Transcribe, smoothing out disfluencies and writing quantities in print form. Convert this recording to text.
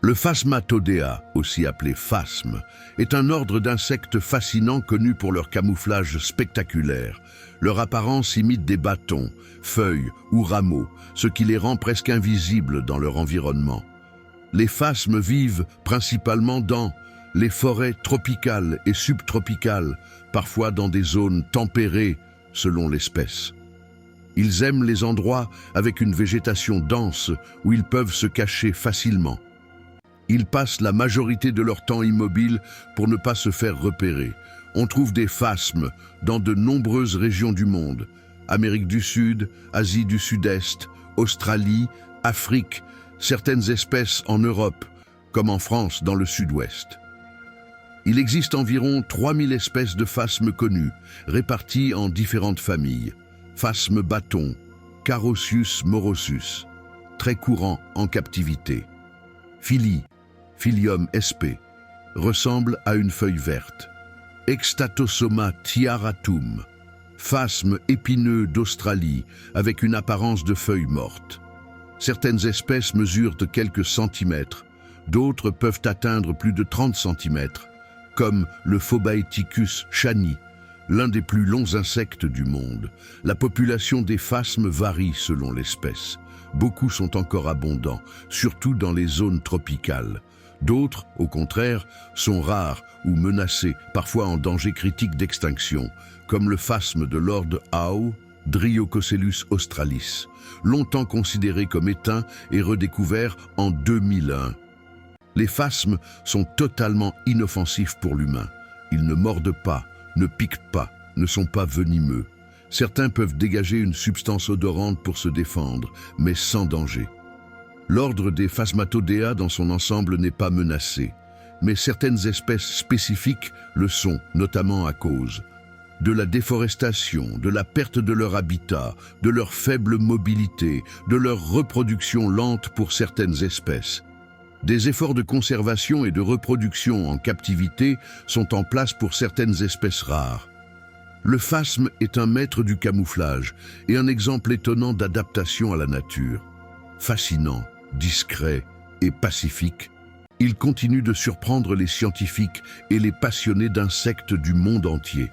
Le Phasmatodea, aussi appelé phasme, est un ordre d'insectes fascinants connus pour leur camouflage spectaculaire. Leur apparence imite des bâtons, feuilles ou rameaux, ce qui les rend presque invisibles dans leur environnement. Les phasmes vivent principalement dans les forêts tropicales et subtropicales, parfois dans des zones tempérées selon l'espèce. Ils aiment les endroits avec une végétation dense où ils peuvent se cacher facilement. Ils passent la majorité de leur temps immobiles pour ne pas se faire repérer. On trouve des phasmes dans de nombreuses régions du monde. Amérique du Sud, Asie du Sud-Est, Australie, Afrique, certaines espèces en Europe, comme en France dans le Sud-Ouest. Il existe environ 3000 espèces de phasmes connues, réparties en différentes familles. Phasme bâton, Carausius morosus, très courant en captivité. Phili, Philium sp, ressemble à une feuille verte. Extatosoma tiaratum, phasme épineux d'Australie avec une apparence de feuille morte. Certaines espèces mesurent de quelques centimètres, d'autres peuvent atteindre plus de 30 centimètres, comme le Phobaeticus chani, l'un des plus longs insectes du monde. La population des phasmes varie selon l'espèce. Beaucoup sont encore abondants, surtout dans les zones tropicales. D'autres, au contraire, sont rares ou menacés, parfois en danger critique d'extinction, comme le phasme de Lord Howe, Dryococellus australis, longtemps considéré comme éteint et redécouvert en 2001. Les phasmes sont totalement inoffensifs pour l'humain. Ils ne mordent pas, ne piquent pas, ne sont pas venimeux. Certains peuvent dégager une substance odorante pour se défendre, mais sans danger. L'ordre des Phasmatodea dans son ensemble n'est pas menacé, mais certaines espèces spécifiques le sont, notamment à cause de la déforestation, de la perte de leur habitat, de leur faible mobilité, de leur reproduction lente pour certaines espèces. Des efforts de conservation et de reproduction en captivité sont en place pour certaines espèces rares. Le phasme est un maître du camouflage et un exemple étonnant d'adaptation à la nature. Fascinant, discret et pacifique, il continue de surprendre les scientifiques et les passionnés d'insectes du monde entier.